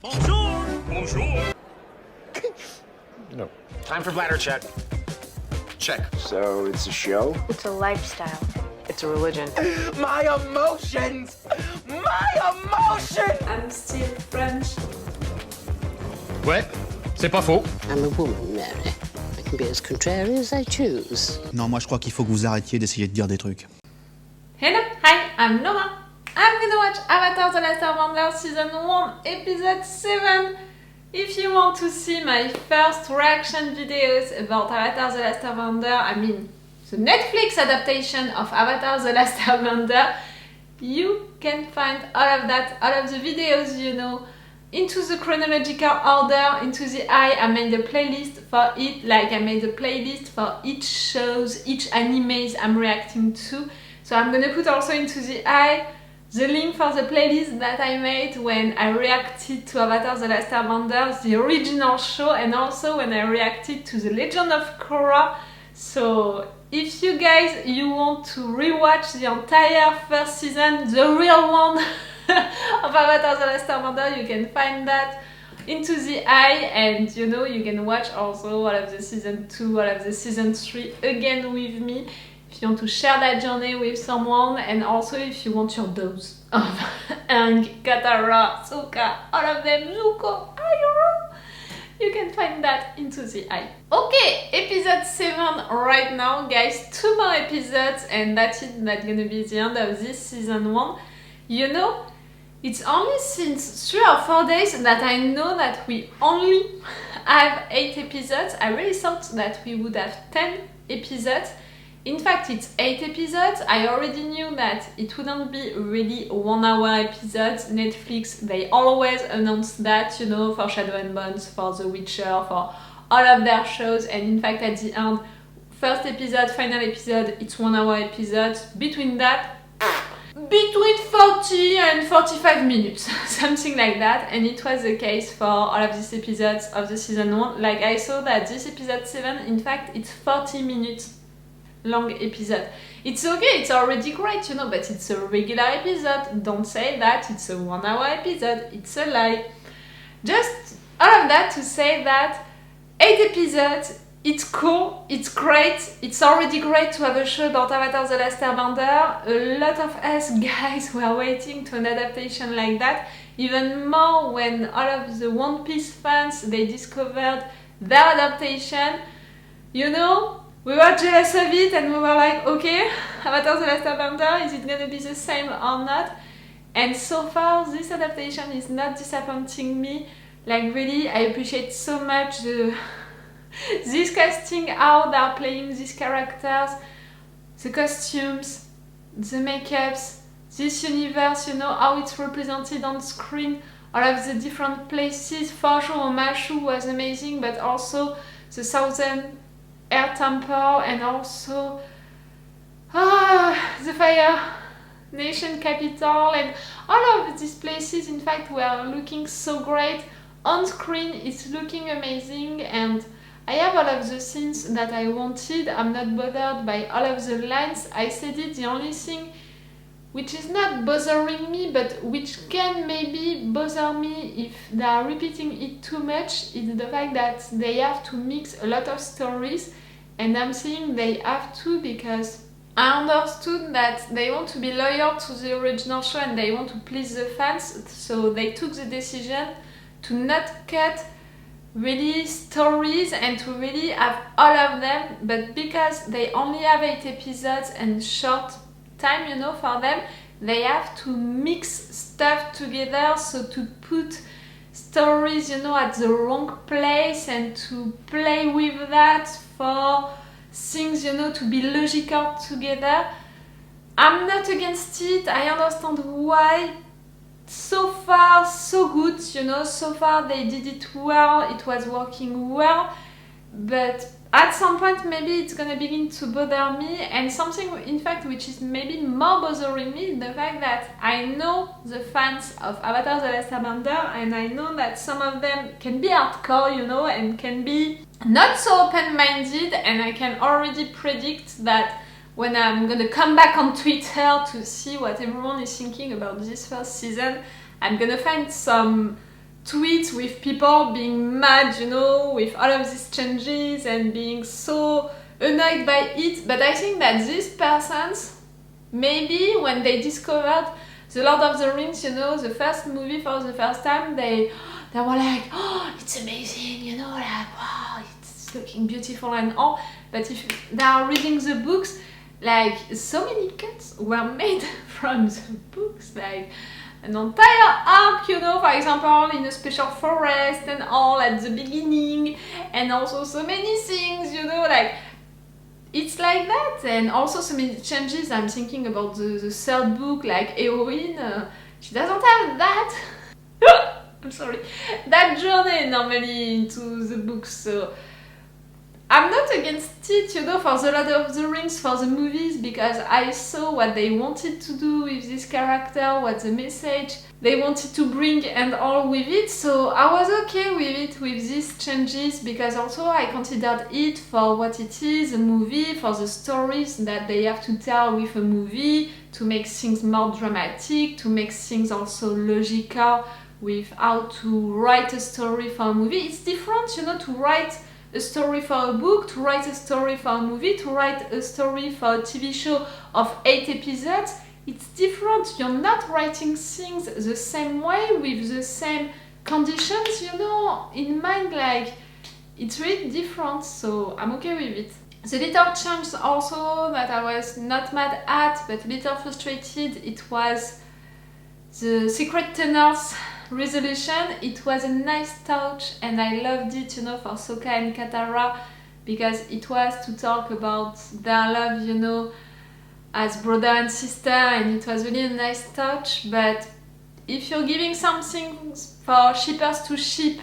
Bonjour! Bonjour! No. Time for bladder check. Check. So it's a show? It's a lifestyle. It's a religion. My emotions! My emotions! I'm still French. Ouais, c'est pas faux. I'm a woman, Mary. I can be as contrary as I choose. Non, moi je crois qu'il faut que vous arrêtiez d'essayer de dire des trucs. Hello, hi, I'm Laura. I'm gonna watch Avatar The Last Airbender Season 1, Episode 7. If you want to see my first reaction videos about Avatar The Last Airbender, I mean the Netflix adaptation of Avatar The Last Airbender, you can find all of that, all of the videos, you know, into the chronological order, into the eye. I made a playlist for it, like I made a playlist for each shows, each animes I'm reacting to. So I'm gonna put also into the eye the link for the playlist that I made when I reacted to Avatar The Last Airbender, the original show, and also when I reacted to The Legend of Korra. So if you guys, you want to rewatch the entire first season, the real one of Avatar The Last Airbender, you can find that into the eye, and you know, you can watch also all of the season 2, all of the season 3 again with me. If you want to share that journey with someone, and also if you want your dose of Aang, Katara, Sokka, all of them, Zuko, iroh, you can find that into the eye. Okay, episode 7 right now, guys. 2 more episodes, and that's it. That's gonna be the end of this season 1. You know, it's only since 3 or 4 days that I know that we only have 8 episodes. I really thought that we would have 10 episodes. In fact, it's 8 episodes. I already knew that it wouldn't be really 1 hour episodes. Netflix, they always announce that, you know, for Shadow and Bones, for The Witcher, for all of their shows. And in fact, at the end, first episode, final episode, it's 1 hour episodes. Between that, between 40 and 45 minutes, something like that. And it was the case for all of these episodes of the season 1. Like, I saw that this episode 7, in fact, it's 40 minutes long episode. It's okay, it's already great, you know, but it's a regular episode. Don't say that it's a 1 hour episode, it's a lie. Just all of that to say that 8 episodes, it's cool, it's great, it's already great to have a show about Avatar The Last Airbender. A lot of us guys were waiting to an adaptation like that, even more when all of the One Piece fans, they discovered their adaptation. You know, we were jealous of it and we were like, okay, Avatar The Last Airbender, is it gonna be the same or not? And so far, this adaptation is not disappointing me. Like, really, I appreciate so much this casting, how they're playing these characters, the costumes, the makeups, this universe, you know, how it's represented on screen, all of the different places. For sure, Mashu was amazing, but also the Southern Air Temple, and also the Fire Nation capital, and all of these places, in fact, were looking so great. On screen, it's looking amazing, and I have all of the scenes that I wanted. I'm not bothered by all of the lines. I said it, the only thing which is not bothering me, but which can maybe bother me if they are repeating it too much, is the fact that they have to mix a lot of stories. And I'm saying they have to because I understood that they want to be loyal to the original show and they want to please the fans, so they took the decision to not cut really stories and to really have all of them, but because they only have 8 episodes and short time, you know, for them, they have to mix stuff together, so to put stories, you know, at the wrong place and to play with that for things, you know, to be logical together. I'm not against it. I understand why. So far, so good, you know, so far they did it well, it was working well, but at some point maybe it's gonna begin to bother me, and something in fact which is maybe more bothering me is the fact that I know the fans of Avatar The Last Airbender, and I know that some of them can be hardcore, you know, and can be not so open-minded, and I can already predict that when I'm gonna come back on Twitter to see what everyone is thinking about this first season, I'm gonna find some tweets with people being mad, you know, with all of these changes and being so annoyed by it. But I think that these persons, maybe when they discovered The Lord of the Rings, you know, the first movie for the first time, they were like, oh, it's amazing, you know, like, wow, it's looking beautiful and all. But if they are reading the books, like, so many cuts were made from the books, like, an entire arc, you know, for example, in a special forest and all at the beginning, and also so many things, you know, like, it's like that. And also so many changes. I'm thinking about the third book, like heroine, she doesn't have that. I'm sorry, that journey normally into the books, so I'm not against it, you know, for The Lord of the Rings, for the movies, because I saw what they wanted to do with this character, what the message they wanted to bring and all with it, so I was okay with it, with these changes, because also I considered it for what it is, a movie, for the stories that they have to tell with a movie, to make things more dramatic, to make things also logical with how to write a story for a movie. It's different, you know, to write a story for a book, to write a story for a movie, to write a story for a TV show of 8 episodes. It's different. You're not writing things the same way with the same conditions, you know, in mind. Like, it's really different, so I'm okay with it. The little change also that I was not mad at, but a little frustrated, it was the Secret Tunnels resolution. It was a nice touch and I loved it, you know, for Sokka and Katara, because it was to talk about their love, you know, as brother and sister, and it was really a nice touch. But if you're giving something for shippers to ship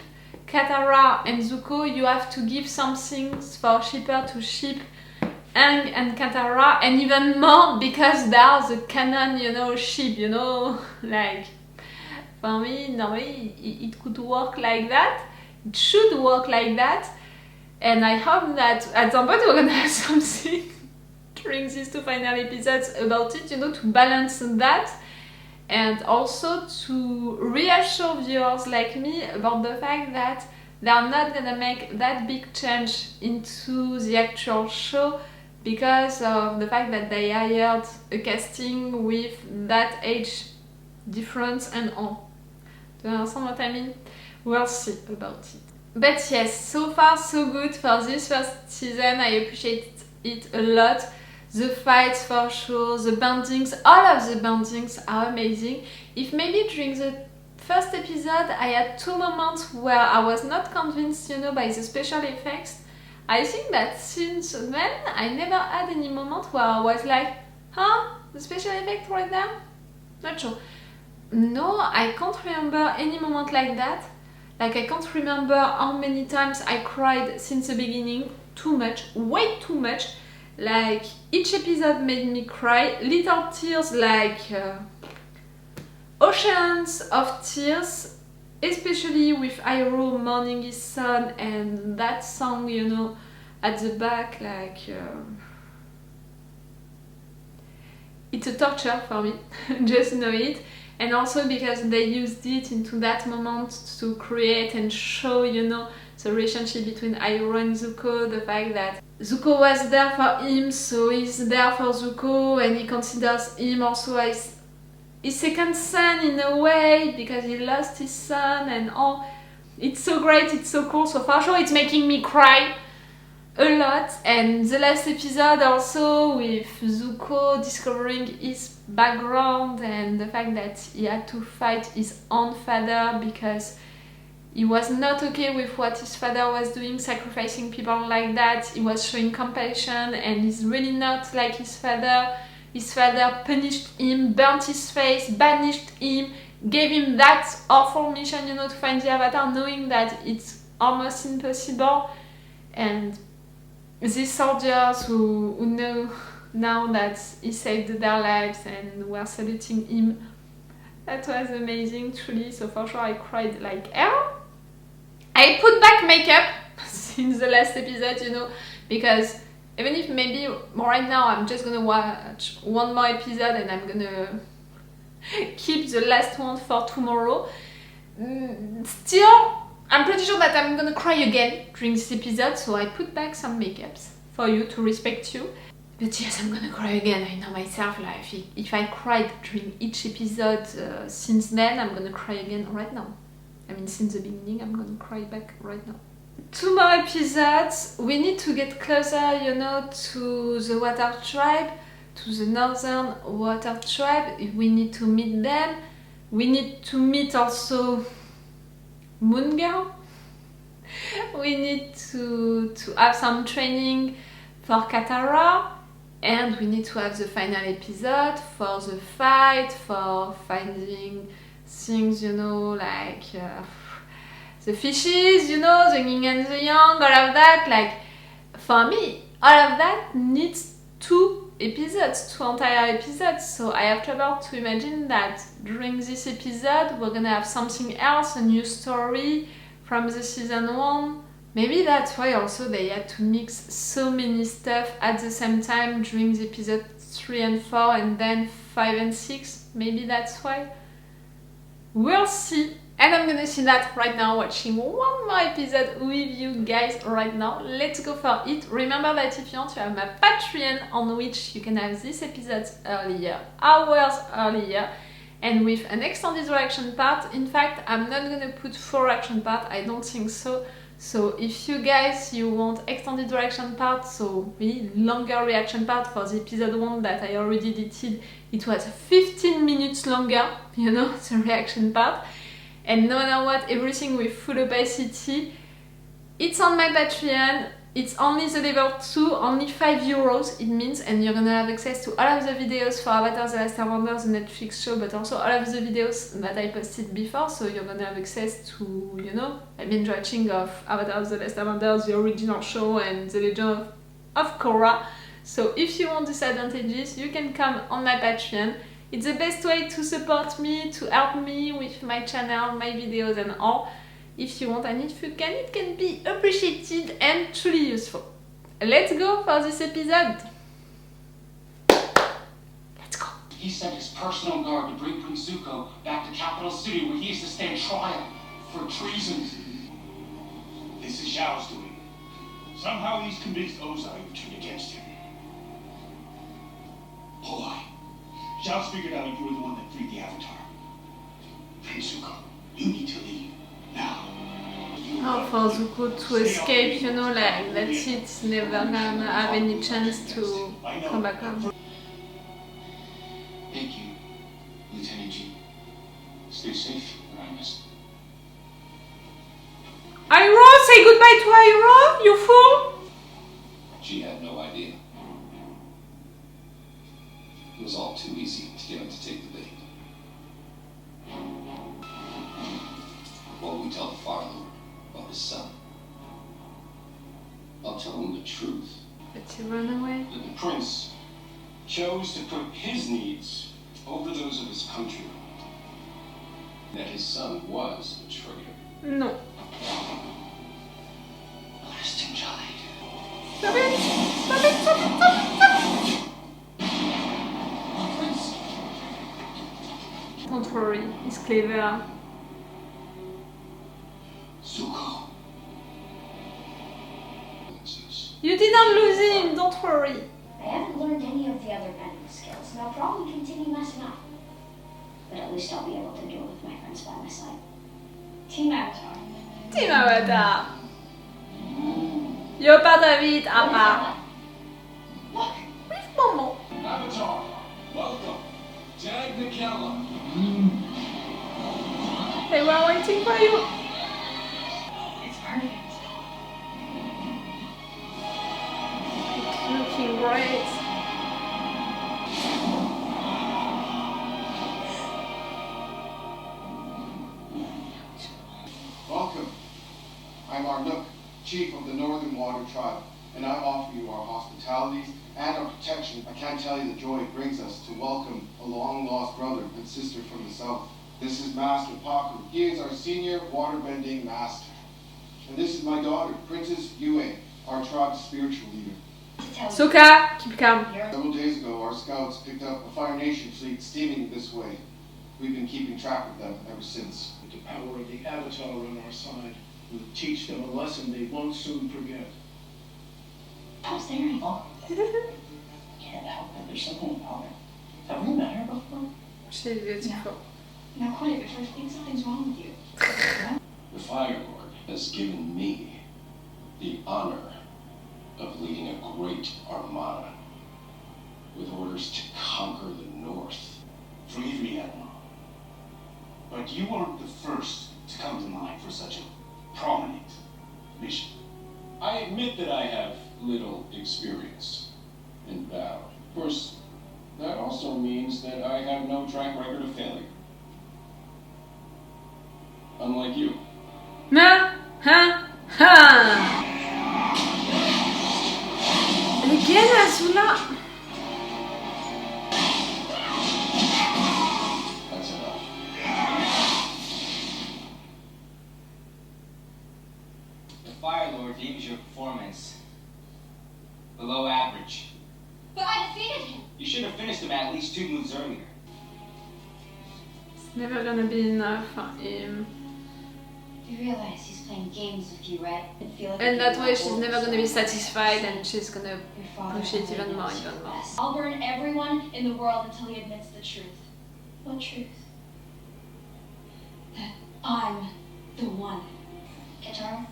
Katara and Zuko, you have to give something for shipper to ship Aang and Katara, and even more because they are the canon, you know, ship, you know, like, for me, normally it could work like that, it should work like that, and I hope that at some point we're gonna have something during these 2 final episodes about it, you know, to balance that, and also to reassure viewers like me about the fact that they're not gonna make that big change into the actual show, because of the fact that they hired a casting with that age difference and all. Do you understand what I mean? We'll see about it. But yes, so far so good for this first season. I appreciate it a lot. The fights for sure, the bendings, all of the bendings are amazing. If maybe during the first episode I had 2 moments where I was not convinced, you know, by the special effects, I think that since then I never had any moment where I was like, huh? The special effect right there? Not sure. No, I can't remember any moment like that. Like, I can't remember how many times I cried since the beginning. Too much, way too much. Like, each episode made me cry. Little tears, like oceans of tears. Especially with Iroh mourning his son and that song, you know, at the back, like, it's a torture for me, just know it. And also because they used it into that moment to create and show, you know, the relationship between Iroh and Zuko, the fact that Zuko was there for him, so he's there for Zuko, and he considers him also as his second son in a way, because he lost his son and all. It's so great, it's so cool, so for sure it's making me cry a lot. And the last episode also, with Zuko discovering his background and the fact that he had to fight his own father because he was not okay with what his father was doing, sacrificing people like that. He was showing compassion and he's really not like his father. His father punished him, burnt his face, banished him, gave him that awful mission, you know, to find the Avatar, knowing that it's almost impossible. And these soldiers who know now that he saved their lives and were saluting him, that was amazing, truly. So for sure I cried like hell. I put back makeup since the last episode, you know, because even if maybe right now I'm just gonna watch 1 more episode and I'm gonna keep the last one for tomorrow, Still, I'm pretty sure that I'm gonna cry again during this episode, so I put back some makeups for you to respect you. But yes, I'm gonna cry again. I know myself, like if I cried during each episode since then, I'm gonna cry again right now. I mean, since the beginning, I'm gonna cry back right now. 2 more episodes. We need to get closer, you know, to the water tribe, to the northern water tribe. We need to meet them. We need to meet also Moon Girl. We need to have some training for Katara. And we need to have the final episode for the fight, for finding things, you know, like the fishes, you know, the yin and the yang, all of that. Like, for me, all of that needs 2 episodes, 2 entire episodes. So I have trouble to imagine that during this episode we're gonna have something else, a new story from the season 1. Maybe that's why also they had to mix so many stuff at the same time during the episode 3 and 4 and then 5 and 6. Maybe that's why. We'll see. And I'm gonna see that right now, watching one more episode with you guys right now. Let's go for it. Remember that if you want to have my Patreon on which you can have these episodes earlier, hours earlier, and with an extended reaction part. In fact, I'm not gonna put 4 reaction part, I don't think so. So if you guys, you want extended reaction part, so really longer reaction part for the episode 1 that I already did, it was 15 minutes longer, you know, the reaction part. And no matter what, everything with full opacity, it's on my Patreon. It's only the level 2, only €5 it means, and you're gonna have access to all of the videos for Avatar The Last Airbender, the Netflix show, but also all of the videos that I posted before, so you're gonna have access to, you know, I've been watching of Avatar The Last Airbender, the original show, and the Legend of Korra. So if you want these advantages, you can come on my Patreon. It's the best way to support me, to help me with my channel, my videos and all. If you want, and if you can, it can be appreciated and truly useful. Let's go for this episode. Let's go. He sent his personal guard to bring Prince Zuko back to Capital City where he is to stand trial for treason. This is Zhao's doing. Somehow he's convinced Ozai would turn against him. Boy, Zhao's figured out you were the one that freed the Avatar. Prince Zuko, you need to leave. Now. Oh, for Zuko to escape, you know, like, that's it, he's never gonna have any chance to come back home. Thank you, Lieutenant G. Stay safe, Your Highness. Iroh, say goodbye to Iroh, you fool! She had no idea. It was all too easy to get him to take the bait. What will we tell the Fire Lord about his son? I'll tell him the truth. But he ran away. That the prince chose to put his needs over those of his country. That his son was a traitor. No. Last and child. Stop it! Stop it! Stop it! Stop it! Prince! Don't worry, he's clever. Zuko. You didn't lose him, don't worry. I haven't learned any of the other bending skills, and I'll probably continue messing up. But at least I'll be able to do it with my friends by my side. Team Avatar. Team Avatar. You're part of it, Appa. Look! With Momo. Avatar, welcome. Jag Nikella. They were waiting for you. It's perfect. It's looking great. Welcome. I'm Arnook, Chief of the Northern Water Tribe, and I offer you our hospitalities and our protection. I can't tell you the joy it brings us to welcome a long-lost brother and sister from the south. This is Master Paku. He is our senior waterbending master. And this is my daughter, Princess Yue, our tribe's spiritual leader. Sokka, keep calm. Several days ago, our scouts picked up a Fire Nation fleet steaming this way. We've been keeping track of them ever since. With the power of the Avatar on our side, we'll teach them a lesson they won't soon forget. How's their evil? Can't help it. There's something about her. Have we met her before? She's beautiful. Not quite, but I think something's wrong with you. The Fire Lord has given me the honor of leading a great armada with orders to conquer the North. Forgive me, Admiral, but you aren't the first to come to mind for such a prominent mission. I admit that I have little experience in battle. Of course, that also means that I have no track record of failure. Unlike you. Ha ha ha! Again, Azula. That's enough. The Fire Lord deems your performance below average. But I defeated him. You should have finished him at least 2 moves earlier. It's never gonna be enough. You realize he's playing games with you, right? I feel like And if that you way want she's all never this gonna be stuff, satisfied and she's gonna your father push it only even more, knows even your more. best. I'll burn everyone in the world until he admits the truth. What truth? That I'm the one. Katara?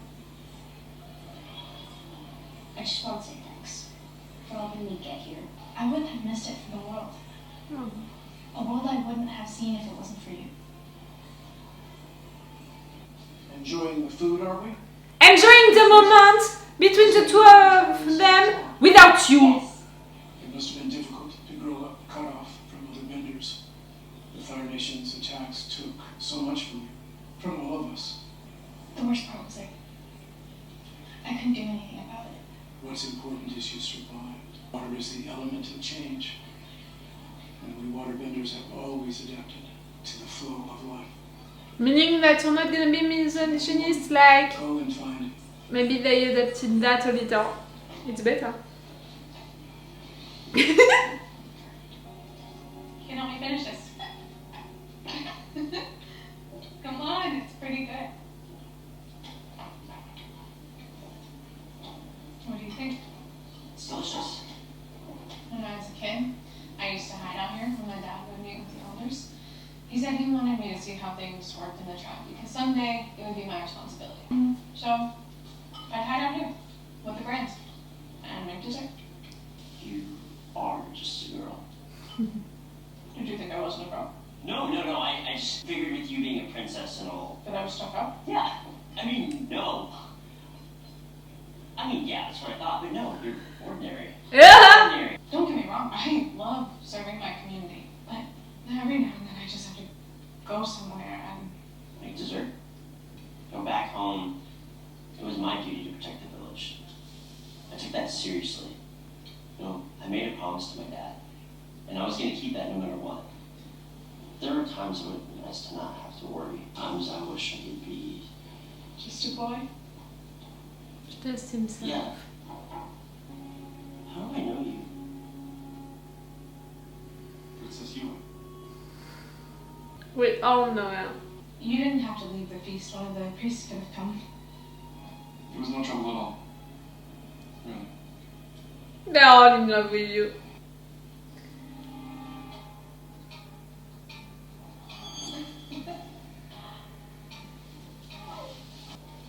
I just want to say thanks for helping me get here. I wouldn't have missed it for the world. A world I wouldn't have seen if it wasn't for you. Enjoying the food, are we? Enjoying the moment between the two of them without you. Yes. It must have been difficult to grow up cut off from other benders. The Fire Nation's attacks took so much from you, from all of us. The worst part was I couldn't do anything about it. What's important is you survived. Water is the element of change. And we waterbenders have always adapted to the flow of life. Meaning that you're not gonna be misogynist like Go and find maybe they adapted that a little. It's better. You can help me finish this. Come on, it's pretty good. What do you think? It's delicious. When I was a kid, I used to hide out here when my dad would meet with the elders. He said he wanted me to see how things worked in the tribe because someday it would be my responsibility. So I'd hide out here with the grands and make dessert. You are just a girl. Did you think I wasn't a girl? No. I just figured with you being a princess and all. That I was stuck up? Yeah. I mean, no. I mean, yeah, that's what I thought, but no, you're ordinary. Yeah. Ordinary. Don't get me wrong, I love serving my community, but every now and then I just have to go somewhere and Make dessert. Go back home. It was my duty to protect the village. I took that seriously. You know, I made a promise to my dad, and I was going to keep that no matter what. There were times it would be nice to not have to worry. Times I wish I could be... just a boy. Just himself. Yeah. How do I know you? Princess Yue. We all know her. You didn't have to leave the feast. One of the priests could have come. There was no trouble at all. Really. They're all in love with you.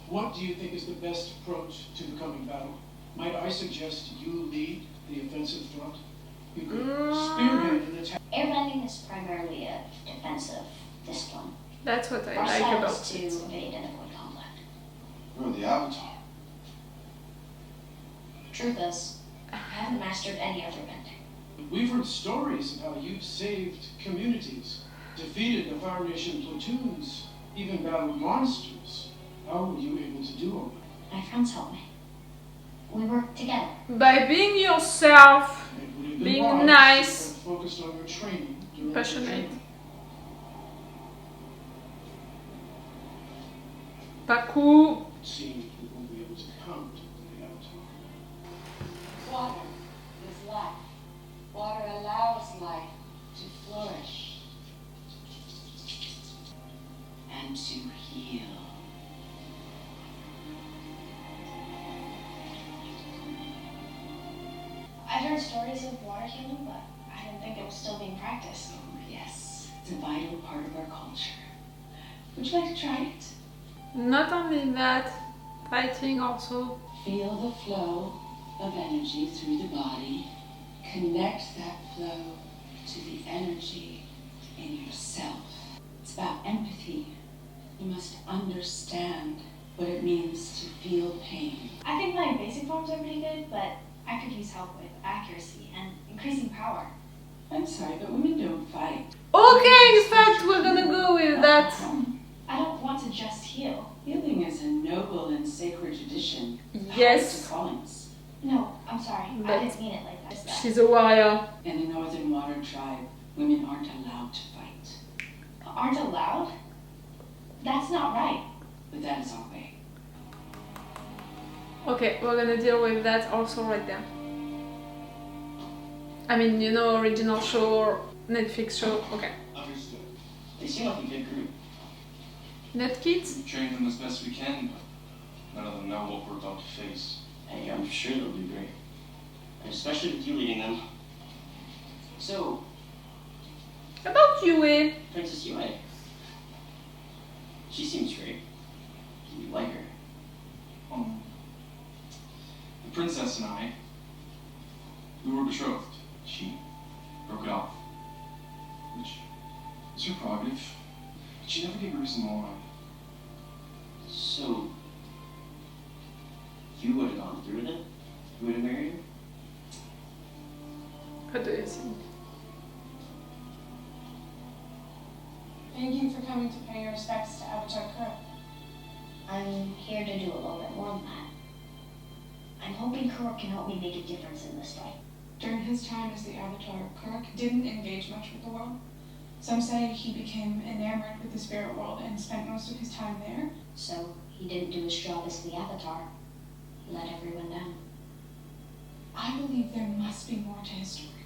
What do you think is the best approach to the coming battle? Might I suggest you lead the offensive front? You could spearhead an attack. Airbending is primarily a defensive discipline. That's what I Our like style about is to it. evade and avoid conflict. You're the Avatar. The truth is, I haven't mastered any other bending. We've heard stories of how you've saved communities, defeated the Fire Nation platoons, even battled monsters. How were you able to do all that? My friends helped me. We worked together. By being yourself, It would have been being wise nice, to have focused on your training during the passionate. journey. Pas cool. It seems we won't be able to count on the Avatar. Water is life. Water allows life to flourish. and to heal. I've heard stories of water healing, but I didn't think it was still being practiced. Oh, yes, it's a vital part of our culture. Would you like to try it? Not only that, fighting also. Feel the flow of energy through the body. Connect that flow to the energy in yourself. It's about empathy. You must understand what it means to feel pain. I think my basic forms are pretty good, but I could use help with accuracy and increasing power. I'm sorry, but women don't fight. Okay, in fact, we're gonna go with that. I don't want to just heal. Healing is a noble and sacred tradition. Yes. Callings. No, I'm sorry. But I didn't mean it like that. She's a warrior. In the Northern Water Tribe, women aren't allowed to fight. Aren't allowed? That's not right. But that is our way. Okay, we're gonna deal with that also right there. I mean, you know, original show or Netflix show. Okay. Understood. They seem like a good group. Net kids? We train them as best we can, but none of them know what we're about to face. Hey, I'm sure they'll do great. And especially with you leading them. So, About Yue. Princess Yue. She seems great. Do you like her? The princess and I, we were betrothed. She broke it off. Which is her prerogative. But she never gave a reason why. So, you would have gone through with it? You would have married her? What do you think? Thank you for coming to pay your respects to Avatar Kuruk. I'm here to do a little bit more than that. I'm hoping Kuruk can help me make a difference in this fight. During his time as the Avatar, Kuruk didn't engage much with the world. Some say he became enamored with the spirit world and spent most of his time there. So he didn't do his job as the Avatar. He let everyone down. I believe there must be more to his story.